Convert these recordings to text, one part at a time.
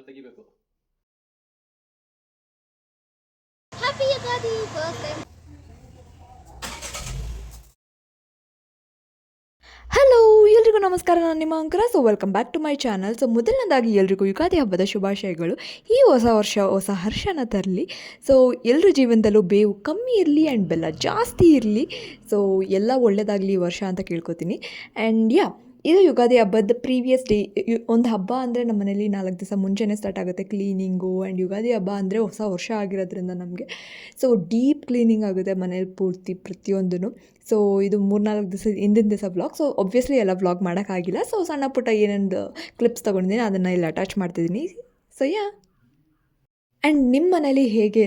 ತೆಗಿಬೇಕು. Happy Ugadi first time. Hello, ಎಲ್ರಿಗೂ ನಮಸ್ಕಾರ. ನಾನು ನಿಮ್ಮ ಅಂಕರ. So welcome back to my channel. So ಮೊದಲನೇದಾಗಿ ಎಲ್ರಿಗೂ ಯುಗಾದಿ ಹಬ್ಬದ ಶುಭಾಶಯಗಳು. ಈ ಹೊಸ ವರ್ಷ ಹೊಸ ಹರ್ಷನ ತರಲಿ. ಸೊ ಎಲ್ಲರ ಜೀವನದಲ್ಲೂ ಬೇವು ಕಮ್ಮಿ ಇರಲಿ ಆ್ಯಂಡ್ ಬೆಲ್ಲ ಜಾಸ್ತಿ ಇರಲಿ. ಸೊ ಎಲ್ಲ ಒಳ್ಳೆಯದಾಗಲಿ ಈ ವರ್ಷ ಅಂತ ಕೇಳ್ಕೊತೀನಿ. ಆ್ಯಂಡ್ ಇದು ಯುಗಾದಿ ಹಬ್ಬದ ಪ್ರೀವಿಯಸ್ ಡೇ. ಒಂದು ಹಬ್ಬ ಅಂದರೆ ನಮ್ಮ ಮನೇಲಿ 4 ದಿವಸ ಮುಂಚೆನೇ ಸ್ಟಾರ್ಟ್ ಆಗುತ್ತೆ ಕ್ಲೀನಿಂಗು. ಆ್ಯಂಡ್ ಯುಗಾದಿ ಹಬ್ಬ ಅಂದರೆ ಹೊಸ ವರ್ಷ ಆಗಿರೋದ್ರಿಂದ ನಮಗೆ ಸೊ ಡೀಪ್ ಕ್ಲೀನಿಂಗ್ ಆಗುತ್ತೆ ಮನೇಲಿ ಪೂರ್ತಿ ಪ್ರತಿಯೊಂದೂ. ಸೊ ಇದು 3-4 ದಿವಸ ಹಿಂದಿನ ದಿವಸ ವ್ಲಾಗ್. ಸೊ ಒಬ್ವಿಯಸ್ಲಿ ಎಲ್ಲ ವ್ಲಾಗ್ ಮಾಡೋಕ್ಕಾಗಿಲ್ಲ. ಸೊ ಸಣ್ಣ ಪುಟ್ಟ ಏನೇನು ಕ್ಲಿಪ್ಸ್ ತೊಗೊಂಡಿದ್ದೀನಿ ಅದನ್ನು ಇಲ್ಲಿ ಅಟ್ಯಾಚ್ ಮಾಡ್ತಿದ್ದೀನಿ. ಸೊ ಆ್ಯಂಡ್ ನಿಮ್ಮ ಮನೇಲಿ ಹೇಗೆ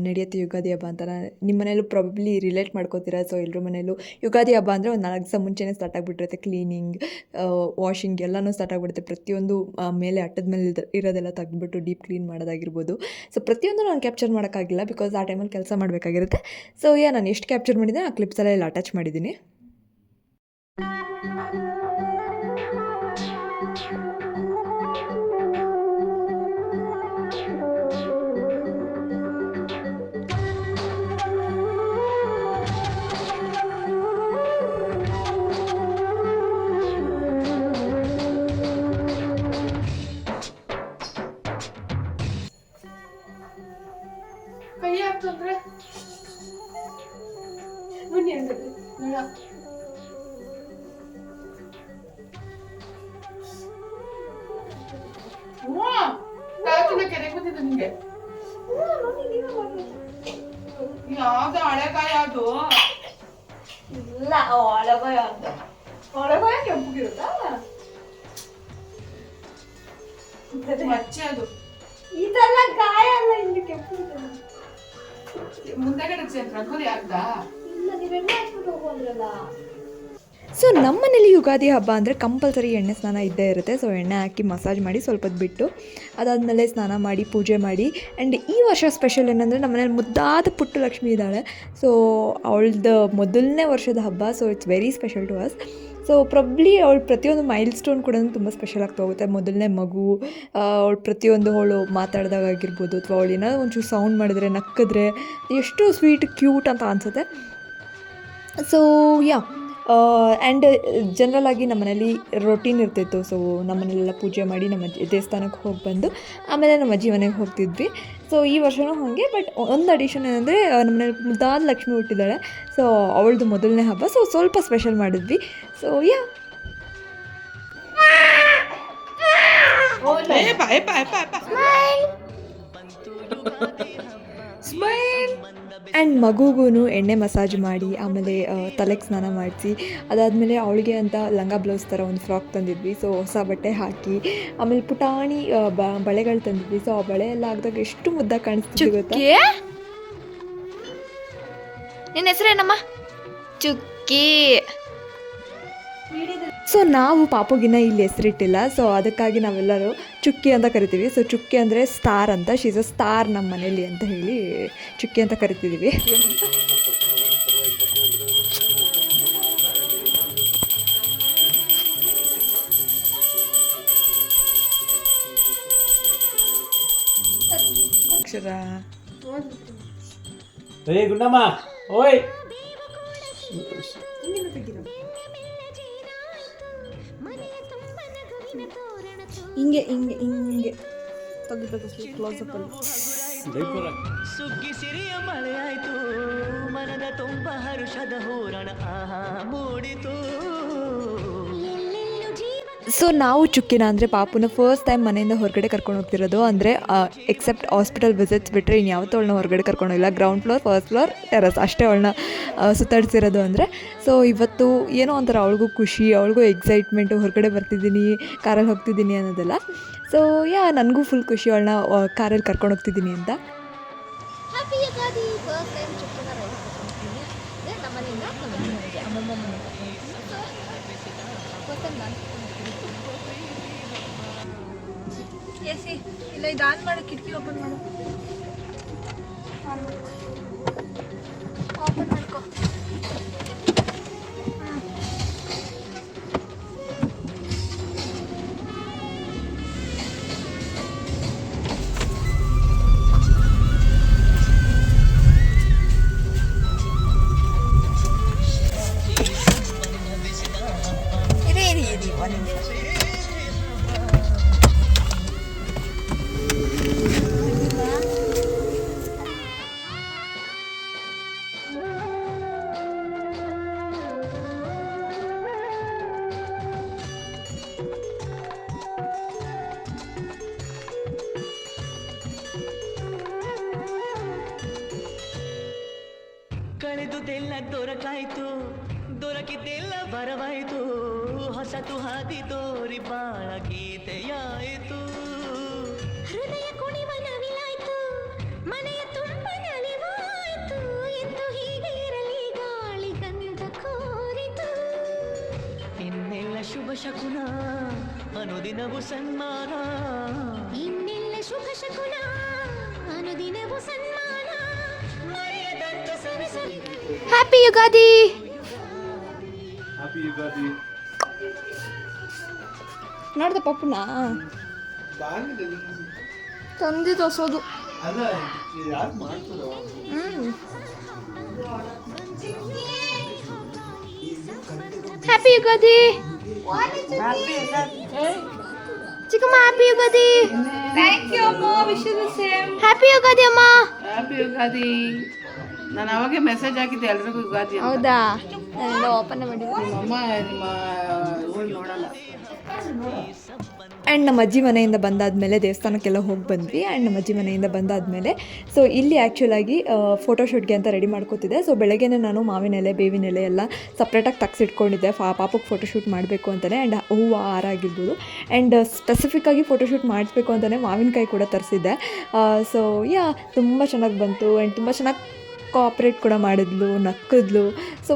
ನಡೆಯುತ್ತೆ ಯುಗಾದಿ ಹಬ್ಬ ಅಂತ ನಿಮ್ಮ ಮನೇಲೂ ಪ್ರಾಬಬ್ಲಿ ರಿಲೇಟ್ ಮಾಡ್ಕೋತೀರಾ. ಸೊ ಎಲ್ಲರ ಮನೇಲೂ ಯುಗಾದಿ ಹಬ್ಬ ಅಂದರೆ ಒಂದು 4 ದಿವಸ ಮುಂಚೆನೇ ಸ್ಟಾರ್ಟ್ ಆಗಿಬಿಟ್ಟಿರುತ್ತೆ ಕ್ಲೀನಿಂಗ್, ವಾಷಿಂಗ್ ಎಲ್ಲನೂ ಸ್ಟಾರ್ಟ್ ಆಗಿಬಿಡುತ್ತೆ. ಪ್ರತಿಯೊಂದು ಮೇಲೆ ಅಟ್ಟದ ಮೇಲೆ ಇರೋದೆಲ್ಲ ತೆಗೆದ್ಬಿಟ್ಟು ಡೀಪ್ ಕ್ಲೀನ್ ಮಾಡೋದಾಗಿರ್ಬೋದು. ಸೊ ಪ್ರತಿಯೊಂದು ನಾನು ಕ್ಯಾಪ್ಚರ್ ಮಾಡೋಕ್ಕಾಗಿಲ್ಲ ಬಿಕಾಸ್ ಆ ಟೈಮಲ್ಲಿ ಕೆಲಸ ಮಾಡಬೇಕಾಗಿರುತ್ತೆ. ಸೊ ನಾನು ಎಷ್ಟು ಕ್ಯಾಪ್ಚರ್ ಮಾಡಿದ್ದೀನಿ ಆ ಕ್ಲಿಪ್ಸ್ ಎಲ್ಲ ಇಲ್ಲಿ ಅಟ್ಯಾಚ್ ಮಾಡಿದ್ದೀನಿ. ಅಂತಂದ್ರೆ ಬನ್ನಿ ಅಂದ್ರೆ ಕೆರೆ ಕೂತಿದ್ದ ನಿಂಗೆ ಯಾವ್ದು ಹಳೆಕಾಯ ಅದು ಇಲ್ಲ. ಹಳೆಕಾಯ ಅಂತ ಹಳೆಕಾಯ ಕೆಂಪಗಿರುತ್ತಾ ಮಚ್ಚೆ ಅದು. ಇದೆಲ್ಲ ಗಾಯ ಅಲ್ಲ, ಇಲ್ಲಿ ಕೆಂಪು ಮುಂದೆಗಡೆ ರಂಗೋಲಿ ಆಗ್ದಾ ಇಲ್ಲ. ನೀವೆಣ್ಣೆ ಹಾಕ್ಬಿಟ್ಟು ಹೋಗೋದ್ರಲ್ಲ. ಸೊ ನಮ್ಮ ಮನೇಲಿ ಯುಗಾದಿ ಹಬ್ಬ ಅಂದರೆ ಕಂಪಲ್ಸರಿ ಎಣ್ಣೆ ಸ್ನಾನ ಇದ್ದೇ ಇರುತ್ತೆ. ಸೊ ಎಣ್ಣೆ ಹಾಕಿ ಮಸಾಜ್ ಮಾಡಿ ಸ್ವಲ್ಪ ಹೊತ್ತು ಬಿಟ್ಟು ಅದಾದಮೇಲೆ ಸ್ನಾನ ಮಾಡಿ ಪೂಜೆ ಮಾಡಿ. ಆ್ಯಂಡ್ ಈ ವರ್ಷ ಸ್ಪೆಷಲ್ ಏನಂದರೆ ನಮ್ಮ ಮನೇಲಿ ಮುದ್ದಾದ ಪುಟ್ಟ ಲಕ್ಷ್ಮಿ ಇದ್ದಾಳೆ. ಸೊ ಅವಳದ್ದು ಮೊದಲನೇ ವರ್ಷದ ಹಬ್ಬ. So it's very special to us. So probably ಅವಳು ಪ್ರತಿಯೊಂದು ಮೈಲ್ ಸ್ಟೋನ್ ಕೂಡ ತುಂಬ ಸ್ಪೆಷಲ್ ಆಗ್ತಾ ಹೋಗುತ್ತೆ. ಮೊದಲನೇ ಮಗು, ಅವಳು ಪ್ರತಿಯೊಂದು ಅವಳು ಮಾತಾಡಿದಾಗಿರ್ಬೋದು ಅಥವಾ ಅವಳು ಏನಾದ್ರು ಒಂಚೂರು ಸೌಂಡ್ ಮಾಡಿದ್ರೆ ನಕ್ಕಿದ್ರೆ ಎಷ್ಟು ಸ್ವೀಟ್ ಕ್ಯೂಟ್ ಅಂತ ಅನಿಸುತ್ತೆ. ಸೊ ಆ್ಯಂಡ್ ಜನರಲಾಗಿ ನಮ್ಮ ಮನೇಲಿ ರೊಟೀನ್ ಇರ್ತಿತ್ತು. ಸೊ ನಮ್ಮ ಮನೇಲೆಲ್ಲ ಪೂಜೆ ಮಾಡಿ ನಮ್ಮ ದೇವಸ್ಥಾನಕ್ಕೆ ಹೋಗಿ ಬಂದು ಆಮೇಲೆ ನಮ್ಮ ಅಜ್ಜಿ ಮನೆಗೆ ಹೋಗ್ತಿದ್ವಿ. ಸೊ ಈ ವರ್ಷವೂ ಹಾಗೆ. ಬಟ್ ಒಂದು ಅಡಿಷನ್ ಏನಂದರೆ ನಮ್ಮ ಮನೇಲಿ ಮುದ್ದಾದ ಲಕ್ಷ್ಮಿ ಹುಟ್ಟಿದ್ದಾಳೆ. ಸೊ ಅವಳದು ಮೊದಲನೇ ಹಬ್ಬ. ಸೊ ಸ್ವಲ್ಪ ಸ್ಪೆಷಲ್ ಮಾಡಿದ್ವಿ. So smile. ಆ್ಯಂಡ್ ಮಗುಗೂ ಎಣ್ಣೆ ಮಸಾಜ್ ಮಾಡಿ ಆಮೇಲೆ ತಲೆಗೆ ಸ್ನಾನ ಮಾಡಿಸಿ ಅದಾದಮೇಲೆ ಅವಳಿಗೆ ಅಂತ ಲಂಗ ಬ್ಲೌಸ್ ಥರ ಒಂದು ಫ್ರಾಕ್ ತಂದಿದ್ವಿ. ಸೊ ಹೊಸ ಬಟ್ಟೆ ಹಾಕಿ ಆಮೇಲೆ ಪುಟಾಣಿ ಬಳೆಗಳು ತಂದಿದ್ವಿ. ಸೊ ಆ ಬಳೆ ಎಲ್ಲ ಹಾಕಿದಾಗ ಎಷ್ಟು ಮುದ್ದಾಗಿ ಕಾಣಿಸ್ತಿದೆ ಗೊತ್ತಾ. ನಿನ್ನ ಹೆಸರೇನಮ್ಮ? ಚುಕ್ಕಿ. ಸೊ ನಾವು ಪಾಪುಗಿನ ಇಲ್ಲಿ ಹೆಸರಿಟ್ಟಿಲ್ಲ. ಸೊ ಅದಕ್ಕಾಗಿ ನಾವೆಲ್ಲರೂ ಚುಕ್ಕಿ ಅಂತ ಕರಿತೀವಿ. ಸೊ ಚುಕ್ಕಿ ಅಂದರೆ ಸ್ಟಾರ್ ಅಂತ. ಶೀಸ್ ಅ ಸ್ಟಾರ್ ನಮ್ಮ ಮನೇಲಿ ಅಂತ ಹೇಳಿ ಚುಕ್ಕಿ ಅಂತ ಕರಿತಿದ್ದೀವಿ. ಅಕ್ಷರ ಗುಂಡಮ್ಮ ಓಯ್ ಹಿಂಗೆ ಹಿಂಗೆ ಹಿಂಗೆ ತೆಗಿಬೇಕು ಕ್ಲೋಸಪ್ಪಲ್ಲಿ. ಸುಗ್ಗಿ ಸಿರಿಯ ಮಳೆ ಆಯ್ತು, ಮನದ ತುಂಬ ಹರುಷದ ಹೂರಣ ಆಹಾ ಮೂಡಿತು. ಸೊ ನಾವು ಚುಕ್ಕಿನ ಅಂದರೆ ಪಾಪುನ ಫಸ್ಟ್ ಟೈಮ್ ಮನೆಯಿಂದ ಹೊರಗಡೆ ಕರ್ಕೊಂಡು ಹೋಗ್ತಿರೋದು. ಅಂದರೆ ಎಕ್ಸೆಪ್ಟ್ ಹಾಸ್ಪಿಟಲ್ ವಿಸಿಟ್ಸ್ ಬಿಟ್ಟರೆ ಇನ್ಯಾವತ್ತೂ ಅವಳನ್ನ ಹೊರಗಡೆ ಕರ್ಕೊಂಡೋಗಿಲ್ಲ. Ground floor, first floor, terrace ಅಷ್ಟೇ ಅವಳನ್ನ ಸುತ್ತಾಡಿಸಿರೋದು. ಅಂದರೆ ಸೊ ಇವತ್ತು ಏನೋ ಒಂಥರ ಅವಳಿಗೂ ಖುಷಿ, ಅವಳಿಗೂ ಎಕ್ಸೈಟ್ಮೆಂಟು, ಹೊರಗಡೆ ಬರ್ತಿದ್ದೀನಿ, ಕಾರಲ್ಲಿ ಹೋಗ್ತಿದ್ದೀನಿ ಅನ್ನೋದೆಲ್ಲ. ಸೊ ನನಗೂ ಫುಲ್ ಖುಷಿ ಅವಳನ್ನ ಕಾರಲ್ಲಿ ಕರ್ಕೊಂಡು ಹೋಗ್ತಿದ್ದೀನಿ ಅಂತ. ಹ್ಯಾಪಿ ಯುಗಾದಿ ಫಸ್ಟ್ ಟೈಮ್ ಚುಕ್ಕಿನ ರೈಸ್ ತಗೊಂಡಿದ್ದೀನಿ. ನಮ್ಮ ಮನೆಯಿಂದ ನಮ್ಮ ಮನೆಗೆ ಅಮ್ಮಮ್ಮ ಮನೆ ಫಸ್ಟ್ ಟೈಮ್ ನಾನು ಎಸಿ ಇಲ್ಲ. ಇದು ಆನ್ ಮಾಡು, ಕಿಟಕಿ ಓಪನ್ ಮಾಡು. ಓಪನ್ ಮಾಡ್ಕೊ. ಹುಡುದುದೆಲ್ಲ ದೊರಕಾಯ್ತು ದೊರಕಿದ್ದೆಲ್ಲ ಬರವಾಯ್ತು ಹೊಸತು ಹಾದಿ ತೋರಿ ಬಾಳ ಗೀತೆಯಾಯಿತು ಹೃದಯ ಕುಣಿವ ನವಿಲಾಯ್ತು ಮನೆಯ ತುಂಬ ನಲಿವಾಯ್ತು ಎಂದು ಹೀಗೆ ಇರಲಿ ಗಾಳಿ ಗಂಧ ಕೋರಿತು ಇನ್ನೆಲ್ಲ ಶುಭ ಶಕುನ ಅನುದಿನವು ಸನ್ಮಾನ ಇನ್ನೆಲ್ಲ ಶುಭ ಶಕುನ ಅನುದಿನವೂ ಸನ್ಮಾನ ಮರೆಯದಂತ ಸವಿಸಲಿ ಹ್ಯಾಪಿ ಯುಗಾದಿ. ಹ್ಯಾಪಿ ಯುಗಾದಿ. ನೋಡ್ದೆ ಪಪ್ಪನ ತಂದೆ ತೋರ್ಸೋದು. ಹ್ಯಾಪಿ ಯುಗಾದಿ ಚಿಕ್ಕಮ್ಮ. ಹ್ಯಾಪಿ ಯುಗಾದಿ. ಥ್ಯಾಂಕ್ ಯು ಅಮ್ಮ. Wish you the same. Happy Ugadi ಅಮ್ಮ. ಹ್ಯಾಪಿ ಯುಗಾದಿ. ನಾನು ಅವಾಗೆ ಮೆಸೇಜ್ ಹಾಕಿದ್ದೆ ಎಲ್ರಿಗೂ ಯುಗಾದಿ ಅಂತ. ಹೌದಾ? ನಾನು ಓಪನ್ ಮಾಡಿದ್ದೆ. ನಿಮ್ಮಮ್ಮ ನಿಮ್ಮ ಊರು ನೋಡಲ್ಲ. ಆ್ಯಂಡ್ ನಮ್ಮ ಅಜ್ಜಿ ಮನೆಯಿಂದ ಬಂದಾದಮೇಲೆ ದೇವಸ್ಥಾನಕ್ಕೆಲ್ಲ ಹೋಗಿ ಬಂದ್ವಿ. ಆ್ಯಂಡ್ ನಮ್ಮ ಅಜ್ಜಿ ಮನೆಯಿಂದ ಬಂದಾದಮೇಲೆ ಸೊ ಇಲ್ಲಿ ಆ್ಯಕ್ಚುಲಾಗಿ ಫೋಟೋಶೂಟ್ಗೆ ಅಂತ ರೆಡಿ ಮಾಡ್ಕೋತಿದ್ದೆ. ಸೊ ಬೆಳಗ್ಗೆನೇ ನಾನು ಮಾವಿನ ಎಲೆ ಬೇವಿನ ಎಲೆ ಎಲ್ಲ ಸಪ್ರೇಟಾಗಿ ತೆಗ್ಸಿಟ್ಕೊಂಡಿದ್ದೆ ಪಾಪಕ್ಕೆ ಫೋಟೋಶೂಟ್ ಮಾಡಬೇಕು ಅಂತಲೇ. ಆ್ಯಂಡ್ ಹೂವು ಹಾರ ಆಗಿರ್ಬೋದು. ಆ್ಯಂಡ್ ಸ್ಪೆಸಿಫಿಕ್ಕಾಗಿ ಫೋಟೋಶೂಟ್ ಮಾಡಿಸ್ಬೇಕು ಅಂತಲೇ ಮಾವಿನಕಾಯಿ ಕೂಡ ತರಿಸಿದ್ದೆ. ಸೊ ತುಂಬ ಚೆನ್ನಾಗಿ ಬಂತು. ಆ್ಯಂಡ್ ತುಂಬ ಚೆನ್ನಾಗಿ ಕೋಆಪ್ರೇಟ್ ಕೂಡ ಮಾಡಿದ್ಲು, ನಕ್ಕಿದ್ಲು. So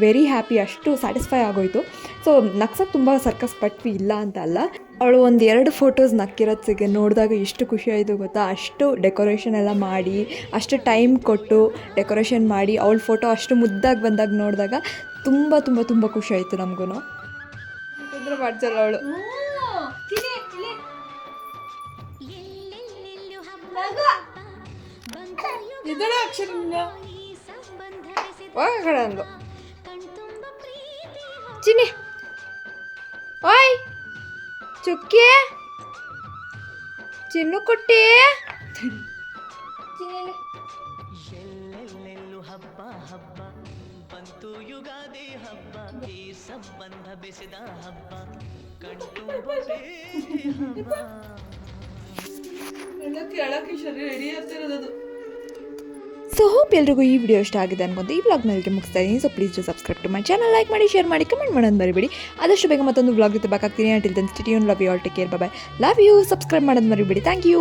very happy. ಅಷ್ಟು ಸ್ಯಾಟಿಸ್ಫೈ ಆಗೋಯಿತು. ಸೊ ನಕ್ಸಕ್ಕೆ ತುಂಬ ಸರ್ಕಸ್ ಪಟ್ವಿ, ಇಲ್ಲ ಅಂತ ಅಲ್ಲ. ಅವಳು 1-2 ಫೋಟೋಸ್ ನಕ್ಕಿರೋದ್ಸಿಗೆ ನೋಡಿದಾಗ ಎಷ್ಟು ಖುಷಿ ಆಯಿತು ಗೊತ್ತಾ. ಅಷ್ಟು ಡೆಕೋರೇಷನ್ ಎಲ್ಲ ಮಾಡಿ, ಅಷ್ಟು ಟೈಮ್ ಕೊಟ್ಟು ಡೆಕೋರೇಷನ್ ಮಾಡಿ ಅವಳ ಫೋಟೋ ಅಷ್ಟು ಮುದ್ದಾಗಿ ಬಂದಾಗ ನೋಡಿದಾಗ ತುಂಬ ತುಂಬ ತುಂಬ ಖುಷಿ ಆಯಿತು ನಮಗೂ. ಇದ್ರೆ ಮಾಡ್ಸಲ್ಲ ಅವಳು. ಎಲ್ಲೆಲ್ಲೆಲ್ಲೂ ಹಬ್ಬ ಇದರ ಅಕ್ಷರ ಸಂಬಂಧ ಒಳಗಡೆ ಅಂದು ಕಣ್ತುಂಬ ಪ್ರೀತಿ ಚಿನ್ನಿ. ಓಯ್ ಚುಕ್ಕಿ ಚಿನ್ನು ಕುಟ್ಟಿ. ಎಲ್ಲೆಲ್ಲೆಲ್ಲೂ ಹಬ್ಬ ಹಬ್ಬ ಬಂತು ಯುಗಾದಿ ಹಬ್ಬ ಈ ಸಂಬಂಧ ಬೆಸೆದ ಹಬ್ಬ ಕಣ್ತುಂಬ ಪ್ರೀತಿ ಹಬ್ಬ ಕೇಳಕ್ಕೆ ರೆಡಿ ಆಗ್ತಿರೋದು. ಸೊ ಹೋಪ್ ಎಲ್ರಿಗೂ ಈ ವಿಡಿಯೋ ಇಷ್ಟ ಆಗಿದೆ ಅನ್ಕೊಂತ ಈ ವ್ಲಾಗ್ನ ಇಲ್ಲಿಗೆ ಮುಗಿಸ್ತಾ ಇದ್ದೀನಿ. So please to subscribe to my channel, like ಮಾಡಿ, ಶೇರ್ ಮಾಡಿ, ಕಮೆಂಟ್ ಮಾಡೋದು ಮರಿಬೇಡಿ. ಆದಷ್ಟು ಬೇಗ ಮತ್ತೊಂದು ವ್ಲಾಗ್ ಜೊತೆ ಬಾಕಾಗ್ತೀನಿ. Until then stay tuned. Love you all, take care, bye bye. Love you. Subscribe ಮಾಡೋದು ಮರಿಬೇಡಿ. Thank you.